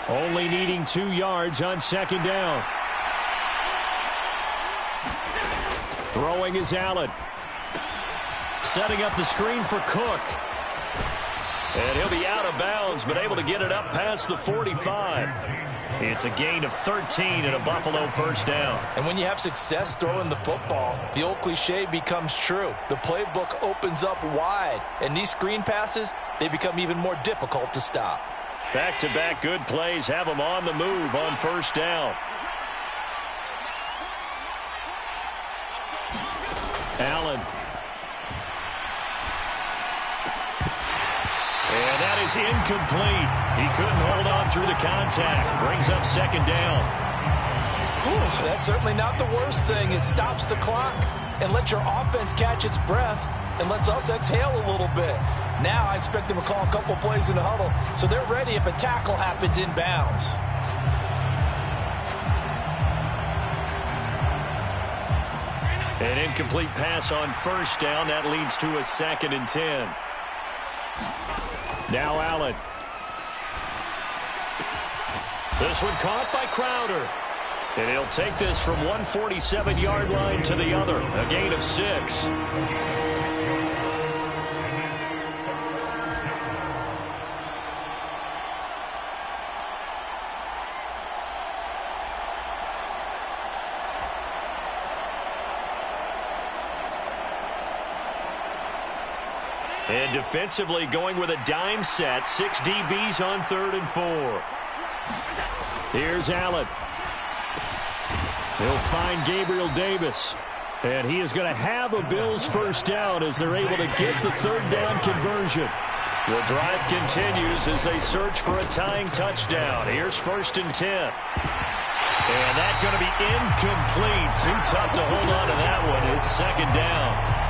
Only needing 2 yards on second down. Throwing is Allen. Setting up the screen for Cook. And he'll be out of bounds, but able to get it up past the 45. It's a gain of 13 and a Buffalo first down. And when you have success throwing the football, the old cliche becomes true. The playbook opens up wide, and these screen passes, they become even more difficult to stop. Back-to-back good plays have them on the move on first down. Allen. And that is incomplete. He couldn't hold on through the contact. Brings up second down. Ooh, that's certainly not the worst thing. It stops the clock and lets your offense catch its breath and lets us exhale a little bit. Now I expect them to call a couple plays in the huddle so they're ready if a tackle happens inbounds. An incomplete pass on first down. That leads to a 2nd and 10. Now Allen. This one caught by Crowder. And he'll take this from 147-yard line to the other. A gain of 6. And defensively going with a dime set. 6 DBs on 3rd and 4. Here's Allen. He'll find Gabriel Davis. And he is going to have a Bills first down as they're able to get the 3rd down conversion. The drive continues as they search for a tying touchdown. Here's 1st and 10. And that's going to be incomplete. Too tough to hold on to that one. It's 2nd down.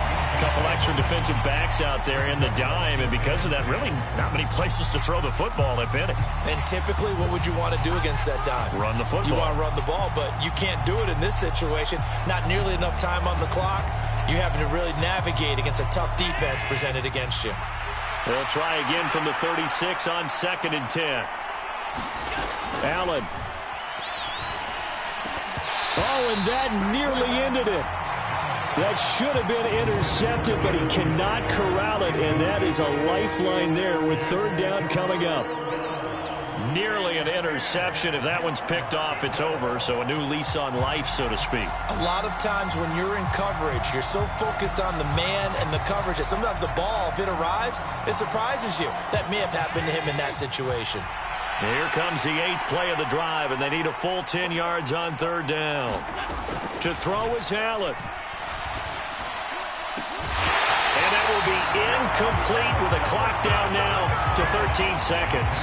Couple extra defensive backs out there in the dime, and because of that, really not many places to throw the football, if any. And typically, what would you want to do against that dime? Run the football. You want to run the ball, but you can't do it in this situation. Not nearly enough time on the clock. You having to really navigate against a tough defense presented against you. They'll try again from the 36 on 2nd and 10. Allen. Oh, and that nearly ended it. That should have been intercepted, but he cannot corral it, and that is a lifeline there with 3rd down coming up. Nearly an interception. If that one's picked off, it's over, so a new lease on life, so to speak. A lot of times when you're in coverage, you're so focused on the man and the coverage that sometimes the ball, if it arrives, it surprises you. That may have happened to him in that situation. Here comes the 8th play of the drive, and they need a full 10 yards on 3rd down. To throw is Allen. Will be incomplete with a clock down now to 13 seconds.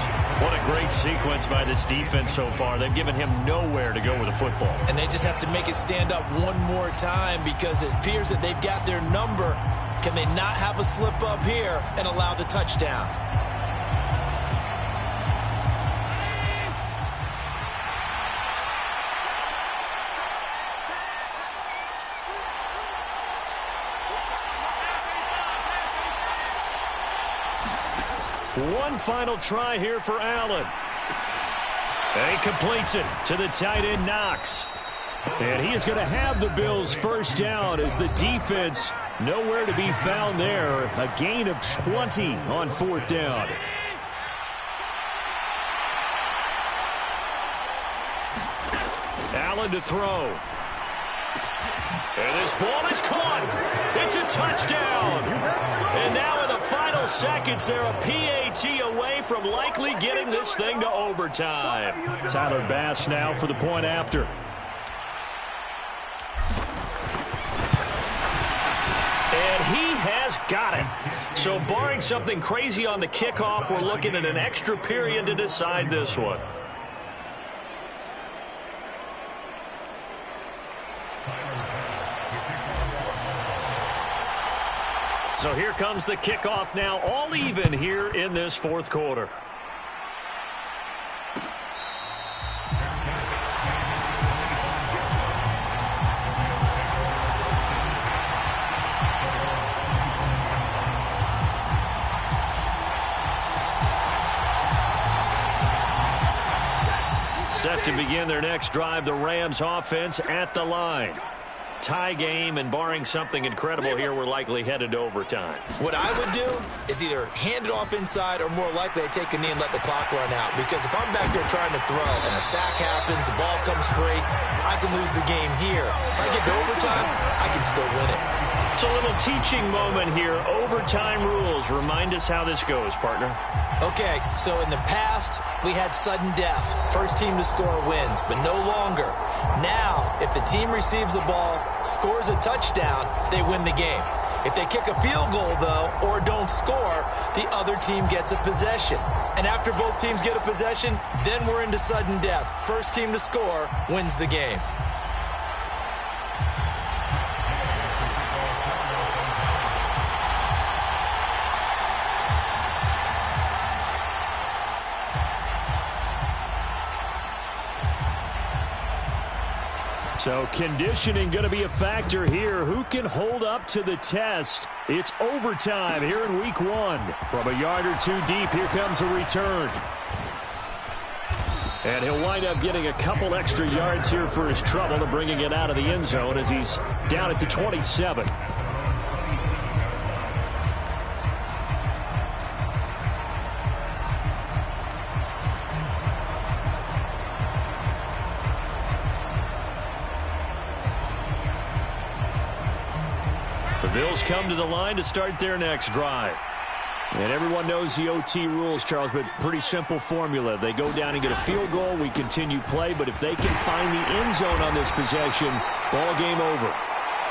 What a great sequence by this defense so far. They've given him nowhere to go with the football. And they just have to make it stand up one more time because it appears that they've got their number. Can they not have a slip up here and allow the touchdown? One final try here for Allen. And he completes it to the tight end, Knox. And he is going to have the Bills first down as the defense nowhere to be found there. A gain of 20 on 4th down. Allen to throw. And this ball is caught. It's a touchdown. And now in the final seconds, they're a PAT away from likely getting this thing to overtime. Tyler Bass now for the point after. And he has Got it. So barring something crazy on the kickoff, we're looking at an extra period to decide this one. So here comes the kickoff now, all even here in this fourth quarter. Set to begin their next drive, the Rams offense at the line. Tie game, and barring something incredible here, we're likely headed to overtime. What I would do is either hand it off inside or more likely I take a knee and let the clock run out. Because if I'm back there trying to throw and a sack happens, the ball comes free, I can lose the game here. If I get to overtime, I can still win it. It's a little teaching moment here. Overtime rules. Remind us how this goes, partner. Okay, so in the past, we had sudden death. First team to score wins, but no longer. Now, if the team receives the ball, scores a touchdown, they win the game. If they kick a field goal, though, or don't score, the other team gets a possession. And after both teams get a possession, then we're into sudden death. First team to score wins the game. So conditioning going to be a factor here. Who can hold up to the test? It's overtime here in week one. From a yard or two deep, here comes a return. And he'll wind up getting a couple extra yards here for his trouble and bringing it out of the end zone as he's down at the 27. The Bills come to the line to start their next drive. And everyone knows the OT rules, Charles, but pretty simple formula. They go down and get a field goal, we continue play, but if they can find the end zone on this possession, ball game over.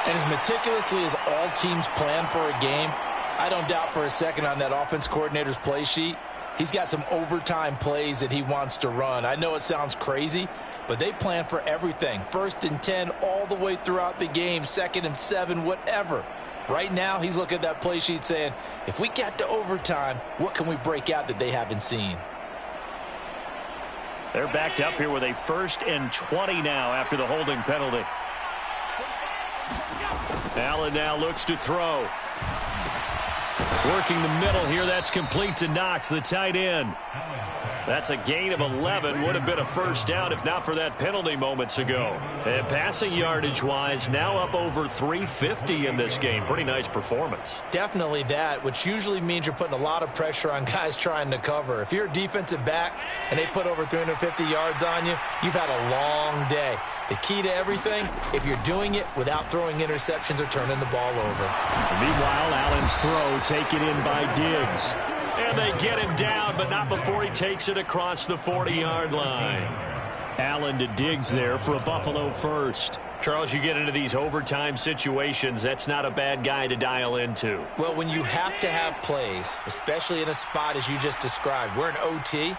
And as meticulously as all teams plan for a game, I don't doubt for a second on that offense coordinator's play sheet, he's got some overtime plays that he wants to run. I know it sounds crazy, but they plan for everything. 1st and 10 all the way throughout the game, 2nd and 7, whatever. Right now, he's looking at that play sheet saying, if we get to overtime, what can we break out that they haven't seen? They're backed up here with a 1st and 20 now after the holding penalty. Allen now looks to throw. Working the middle here, that's complete to Knox, the tight end. That's a gain of 11. Would have been a first down if not for that penalty moments ago. And passing yardage-wise, now up over 350 in this game. Pretty nice performance. Definitely that, which usually means you're putting a lot of pressure on guys trying to cover. If you're a defensive back and they put over 350 yards on you, you've had a long day. The key to everything, if you're doing it without throwing interceptions or turning the ball over. Meanwhile, Allen's throw taken in by Diggs. And they get him down, but not before he takes it across the 40-yard line. Allen to Diggs there for a Buffalo first. Charles, you get into these overtime situations, that's not a bad guy to dial into. Well, when you have to have plays, especially in a spot as you just described, we're in OT,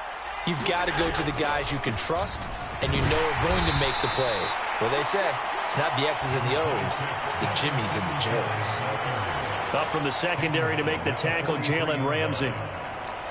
you've got to go to the guys you can trust and you know are going to make the plays. Well, they say it's not the X's and the O's, it's the Jimmies and the Joes. Up from the secondary to make the tackle, Jalen Ramsey.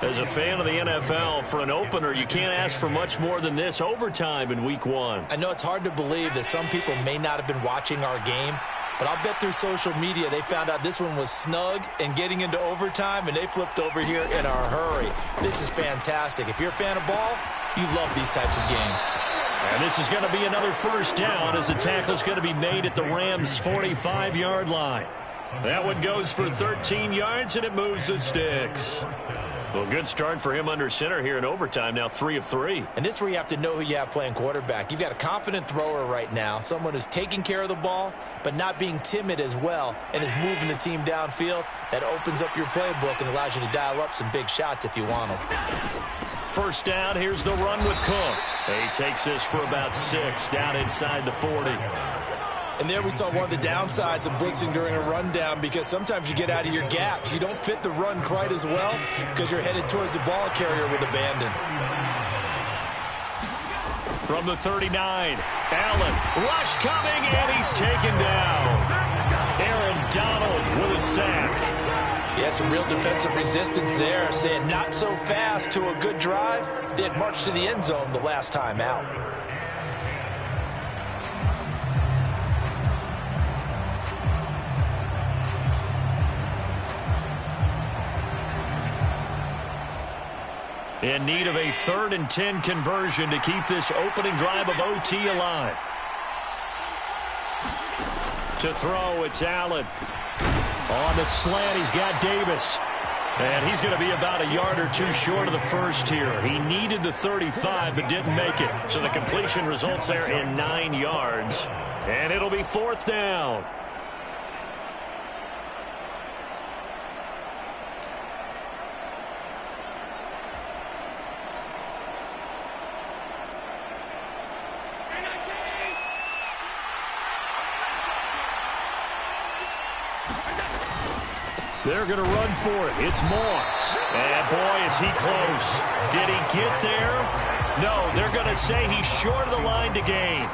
As a fan of the NFL, for an opener, you can't ask for much more than this overtime in week one. I know it's hard to believe that some people may not have been watching our game, but I'll bet through social media they found out this one was snug and getting into overtime, and they flipped over here in a hurry. This is fantastic. If you're a fan of ball, you love these types of games. And this is going to be another first down as the tackle is going to be made at the Rams' 45-yard line. That one goes for 13 yards, and it moves the sticks. Well, good start for him under center here in overtime, now 3 of 3. And this is where you have to know who you have playing quarterback. You've got a confident thrower right now, someone who's taking care of the ball, but not being timid as well, and is moving the team downfield. That opens up your playbook and allows you to dial up some big shots if you want them. First down, here's the run with Cook. He takes this for about 6, down inside the 40. And there we saw one of the downsides of blitzing during a rundown, because sometimes you get out of your gaps. You don't fit the run quite as well because you're headed towards the ball carrier with abandon. From the 39, Allen, rush coming, and he's taken down. Aaron Donald with a sack. Yeah, some real defensive resistance there, saying not so fast to a good drive. They had marched to the end zone the last time out. In need of a 3rd and 10 conversion to keep this opening drive of OT alive. To throw, it's Allen. On the slant, he's got Davis. And he's going to be about a yard or two short of the first here. He needed the 35, but didn't make it. So the completion results there in 9 yards. And it'll be 4th down. They're going to run for it. It's Moss. And boy, is he close. Did he get there? No, they're going to say he's short of the line to gain.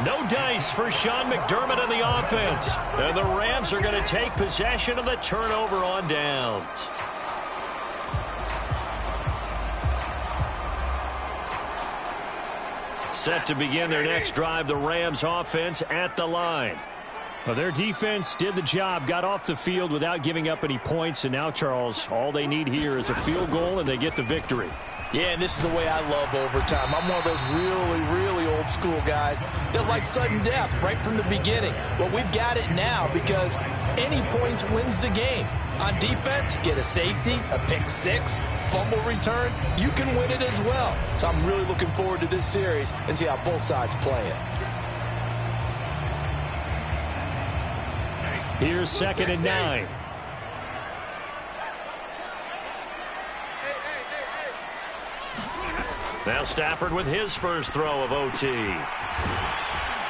No dice for Sean McDermott and the offense. And the Rams are going to take possession of the turnover on downs. Set to begin their next drive, the Rams offense at the line. Well, their defense did the job, got off the field without giving up any points, and now, Charles, all they need here is a field goal, and they get the victory. Yeah, and this is the way I love overtime. I'm one of those really old school guys that like sudden death right from the beginning. Well, we've got it now because any points wins the game. On defense, get a safety, a pick six, fumble return, you can win it as well. So I'm really looking forward to this series and see how both sides play it. Here's 2nd and 9. Now Stafford with his first throw of OT.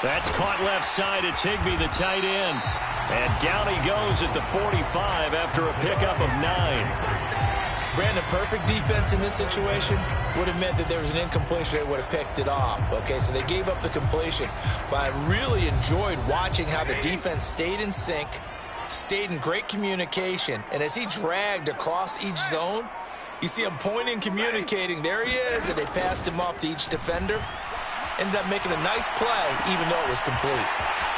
That's caught left side. It's Higbee, the tight end. And down he goes at the 45 after a pickup of 9. Brandon, perfect defense in this situation would have meant that there was an incompletion. They would have picked it off. Okay, so they gave up the completion. But I really enjoyed watching how the defense stayed in sync, stayed in great communication. And as he dragged across each zone, you see him pointing, communicating. There he is, and they passed him off to each defender. Ended up making a nice play, even though it was complete.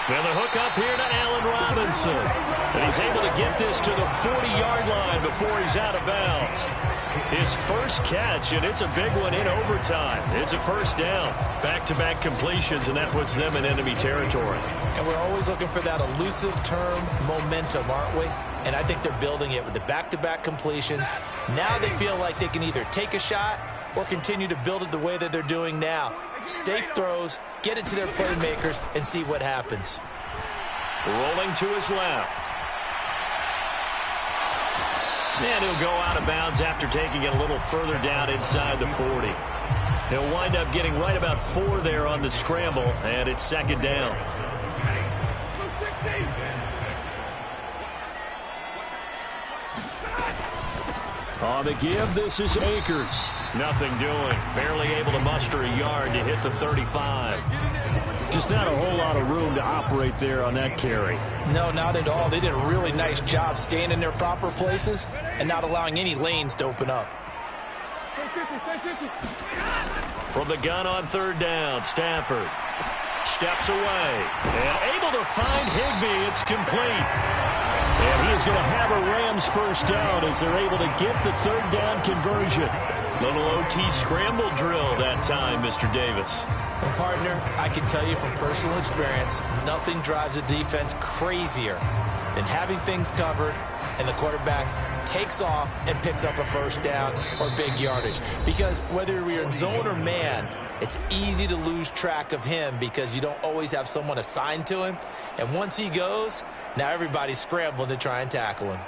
Now the hook up here to Allen Robinson. And he's able to get this to the 40-yard line before he's out of bounds. His first catch, and it's a big one in overtime. It's a first down. Back-to-back completions, and that puts them in enemy territory. And we're always looking for that elusive term, momentum, aren't we? And I think they're building it with the back-to-back completions. Now they feel like they can either take a shot or continue to build it the way that they're doing now. Safe throws, get it to their playmakers, and see what happens. Rolling to his left. And he'll go out of bounds after taking it a little further down inside the 40. He'll wind up getting right about 4 there on the scramble, and it's 2nd down. On the give, this is Akers. Nothing doing. Barely able to muster a yard to hit the 35. Just not a whole lot of room to operate there on that carry. No, not at all. They did a really nice job staying in their proper places and not allowing any lanes to open up. From the gun on 3rd down, Stafford steps away and able to find Higbee. It's complete. And he is going to have a Rams first down as they're able to get the 3rd down conversion. Little OT scramble drill that time, Mr. Davis. And partner, I can tell you from personal experience, nothing drives a defense crazier than having things covered and the quarterback takes off and picks up a first down or big yardage. Because whether you're in zone or man, it's easy to lose track of him because you don't always have someone assigned to him. And once he goes, now everybody's scrambling to try and tackle him.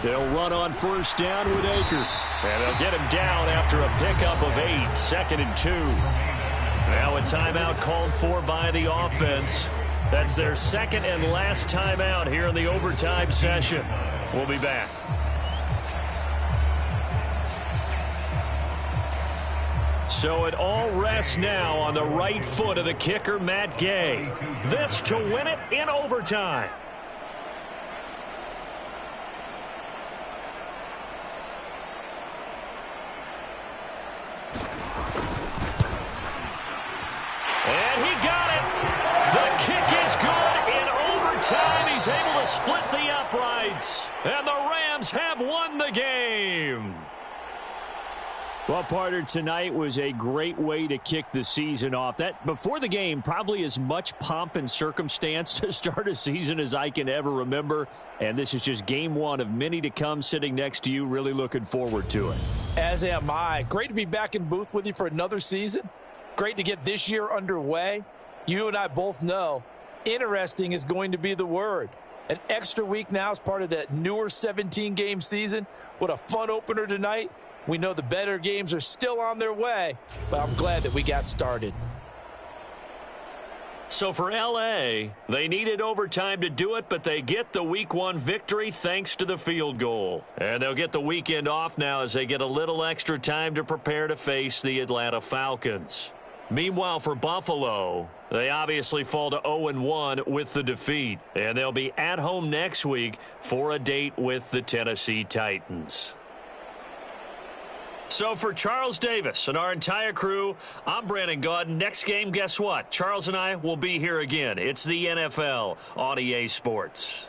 They'll run on first down with Akers. And they'll get him down after a pickup of 8, 2nd and 2. Now a timeout called for by the offense. That's their second and last timeout here in the overtime session. We'll be back. So it all rests now on the right foot of the kicker, Matt Gay. This to win it in overtime. And he got it. The kick is good in overtime. He's able to split the uprights. And the Rams have won the game. Well, partner, tonight was a great way to kick the season off. That before the game, probably as much pomp and circumstance to start a season as I can ever remember. And this is just game one of many to come sitting next to you. Really looking forward to it. As am I. Great to be back in booth with you for another season. Great to get this year underway. You and I both know interesting is going to be the word. An extra week now as part of that newer 17-game season. What a fun opener tonight. We know the better games are still on their way, but I'm glad that we got started. So for L.A., they needed overtime to do it, but they get the Week 1 victory thanks to the field goal. And they'll get the weekend off now as they get a little extra time to prepare to face the Atlanta Falcons. Meanwhile, for Buffalo, they obviously fall to 0-1 with the defeat. And they'll be at home next week for a date with the Tennessee Titans. So for Charles Davis and our entire crew, I'm Brandon Gaudin. Next game, guess what? Charles and I will be here again. It's the NFL on EA Sports.